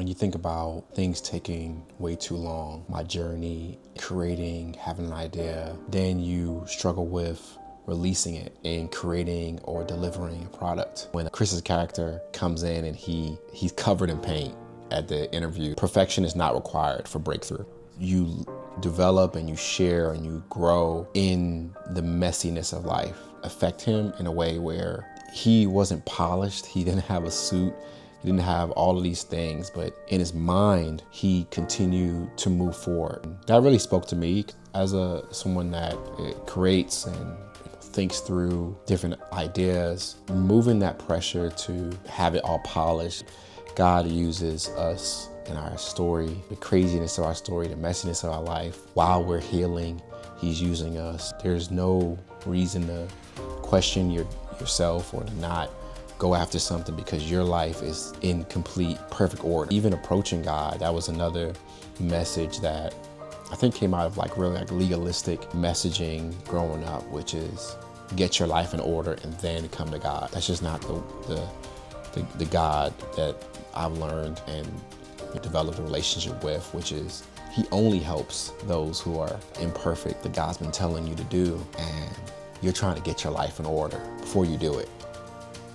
When you think about things taking way too long, my journey, creating, having an idea, then you struggle with releasing it and creating or delivering a product. When Chris's character comes in and he's covered in paint at the interview, perfection is not required for breakthrough. You develop and you share and you grow in the messiness of life. Affect him in a way where he wasn't polished, he didn't have a suit, he didn't have all of these things, but in his mind, he continued to move forward. That really spoke to me as someone that creates and thinks through different ideas, moving that pressure to have it all polished. God uses us in our story, the craziness of our story, the messiness of our life. While we're healing, he's using us. There's no reason to question yourself or to not go after something because your life is in complete, perfect order. Even approaching God, that was another message that I think came out of really legalistic messaging growing up, which is get your life in order and then come to God. That's just not the God that I've learned and developed a relationship with, which is he only helps those who are imperfect, that God's been telling you to do, and you're trying to get your life in order before you do it.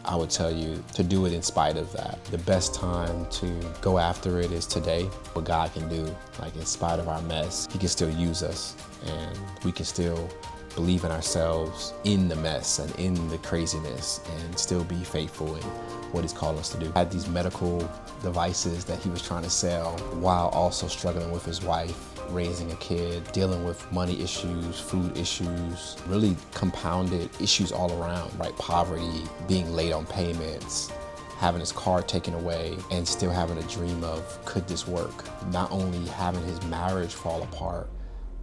I would tell you to do it in spite of that. The best time to go after it is today. What God can do, in spite of our mess, he can still use us, and we can still believe in ourselves in the mess and in the craziness and still be faithful in what he's called us to do. Had these medical devices that he was trying to sell while also struggling with his wife, raising a kid, dealing with money issues, food issues, really compounded issues all around, right? Poverty, being late on payments, having his car taken away, and still having a dream of, could this work? Not only having his marriage fall apart,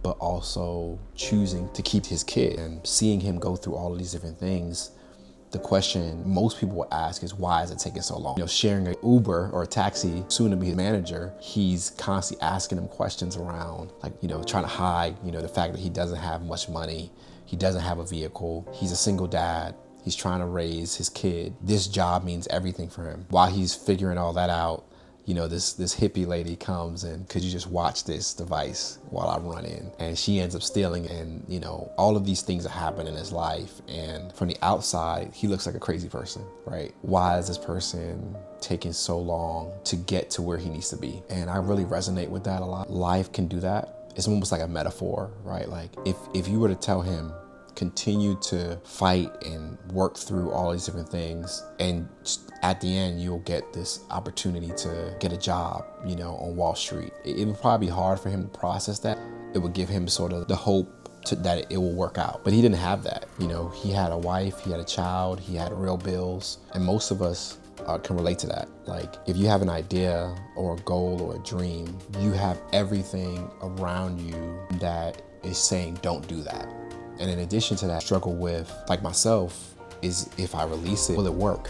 but also choosing to keep his kid and seeing him go through all of these different things. The question most people will ask is, why is it taking so long? Sharing an Uber or a taxi, soon to be his manager, he's constantly asking him questions around, trying to hide, the fact that he doesn't have much money, he doesn't have a vehicle, he's a single dad, he's trying to raise his kid. This job means everything for him. While he's figuring all that out, this hippie lady comes and, could you just watch this device while I run in? And she ends up stealing, and all of these things that happen in his life. And from the outside, he looks like a crazy person, right? Why is this person taking so long to get to where he needs to be? And I really resonate with that a lot. Life can do that. It's almost like a metaphor, right? If you were to tell him, continue to fight and work through all these different things, and at the end you'll get this opportunity to get a job, on Wall Street. It would probably be hard for him to process that. It would give him sort of the hope that it will work out. But he didn't have that. He had a wife, he had a child, he had real bills, and most of us can relate to that. If you have an idea or a goal or a dream, you have everything around you that is saying, don't do that. And in addition to that, struggle with, myself, is if I release it, will it work?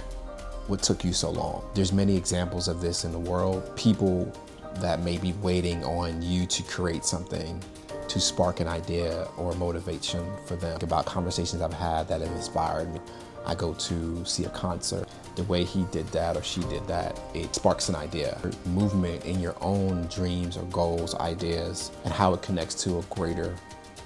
What took you so long? There's many examples of this in the world. People that may be waiting on you to create something to spark an idea or motivation for them. About conversations I've had that have inspired me. I go to see a concert. The way he did that or she did that, it sparks an idea. Movement in your own dreams or goals, ideas, and how it connects to a greater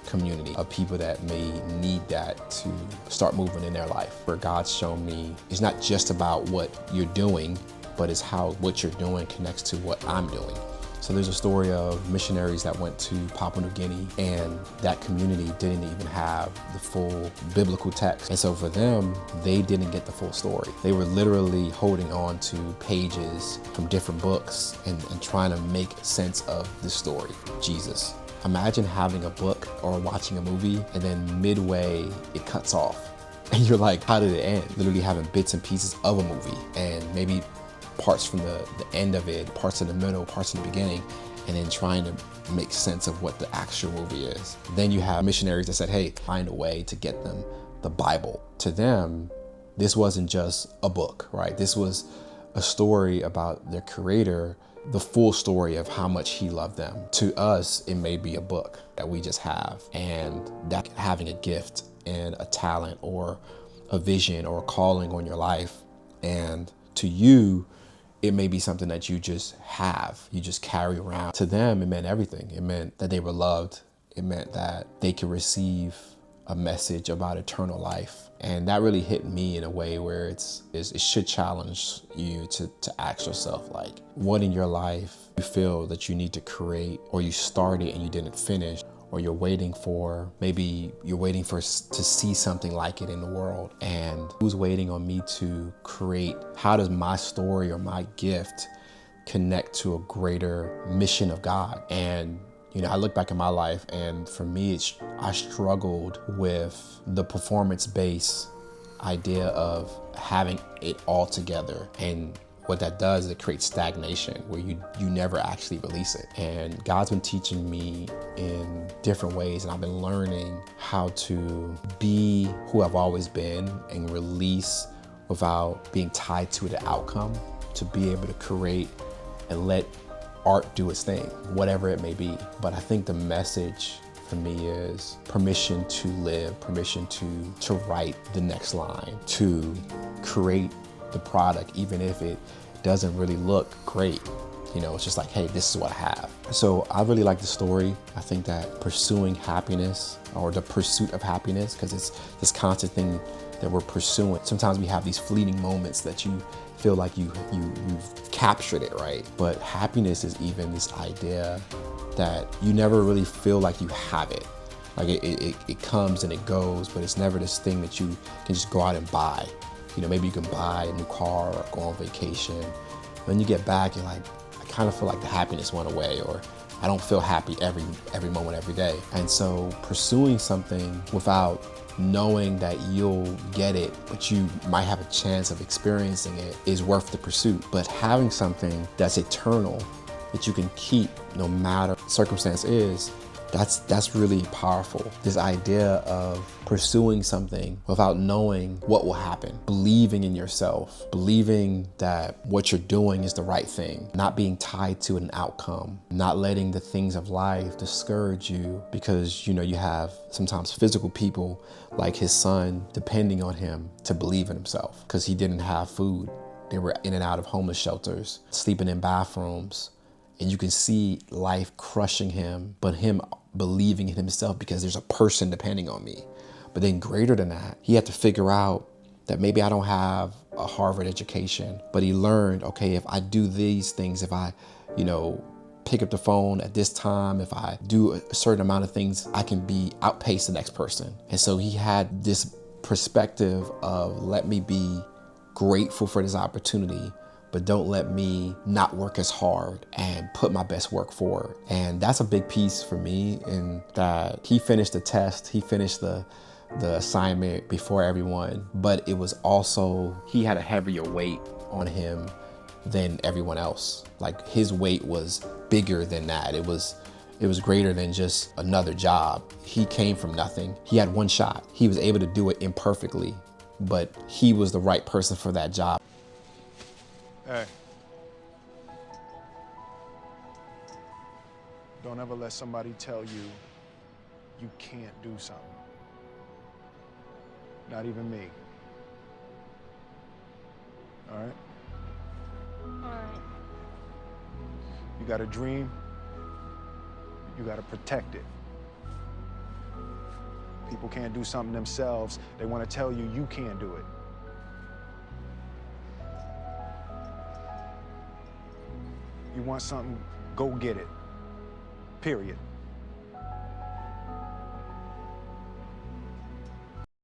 community of people that may need that to start moving in their life. Where God's shown me, it's not just about what you're doing, but it's how what you're doing connects to what I'm doing. So there's a story of missionaries that went to Papua New Guinea, and that community didn't even have the full biblical text. And so for them, they didn't get the full story. They were literally holding on to pages from different books and trying to make sense of the story, Jesus. Imagine having a book or watching a movie and then midway it cuts off. And you're like, how did it end? Literally having bits and pieces of a movie and maybe parts from the end of it, parts in the middle, parts in the beginning, and then trying to make sense of what the actual movie is. Then you have missionaries that said, hey, find a way to get them the Bible. To them, this wasn't just a book, right? This was a story about their creator, the full story of how much he loved them. To us, it may be a book that we just have, and that having a gift and a talent or a vision or a calling on your life. And to you, it may be something that you just have, you just carry around. To them, it meant everything. It meant that they were loved. It meant that they could receive a message about eternal life. And that really hit me in a way where it should challenge you to ask yourself, like, what in your life you feel that you need to create, or you started and you didn't finish, or you're waiting for, maybe you're waiting for to see something like it in the world. And who's waiting on me to create? How does my story or my gift connect to a greater mission of God? And I look back at my life, and for me, I struggled with the performance-based idea of having it all together. And what that does is it creates stagnation where you never actually release it. And God's been teaching me in different ways, and I've been learning how to be who I've always been and release without being tied to the outcome, to be able to create and let art do its thing, whatever it may be. But I think the message for me is permission to live, permission to write the next line, to create the product, even if it doesn't really look great. It's just like, hey, this is what I have. So I really like the story. I think that pursuing happiness, or the pursuit of happiness, because it's this constant thing that we're pursuing. Sometimes we have these fleeting moments that you feel like you've captured it, right? But happiness is even this idea that you never really feel like you have it. Like it comes and it goes, but it's never this thing that you can just go out and buy. Maybe you can buy a new car or go on vacation. When you get back, you're like, I kind of feel like the happiness went away, or I don't feel happy every moment, every day. And so pursuing something without knowing that you'll get it, but you might have a chance of experiencing it, is worth the pursuit. But having something that's eternal, that you can keep no matter circumstance is, that's really powerful. This idea of pursuing something without knowing what will happen, believing in yourself, believing that what you're doing is the right thing, not being tied to an outcome, not letting the things of life discourage you, because you have sometimes physical people like his son depending on him to believe in himself, because he didn't have food. They were in and out of homeless shelters, sleeping in bathrooms. And you can see life crushing him, but him believing in himself because there's a person depending on me. But then greater than that, he had to figure out that maybe I don't have a Harvard education, but he learned, okay, if I do these things, if I, pick up the phone at this time, if I do a certain amount of things, I can outpace the next person. And so he had this perspective of, let me be grateful for this opportunity, but don't let me not work as hard and put my best work forward. And that's a big piece for me, in that he finished the test, he finished the assignment before everyone, but it was also, he had a heavier weight on him than everyone else. Like, his weight was bigger than that. It was greater than just another job. He came from nothing. He had one shot. He was able to do it imperfectly, but he was the right person for that job. Hey, don't ever let somebody tell you you can't do something. Not even me. All right? All right. You got a dream, you got to protect it. People can't do something themselves. They want to tell you you can't do it. You want something, go get it. Period.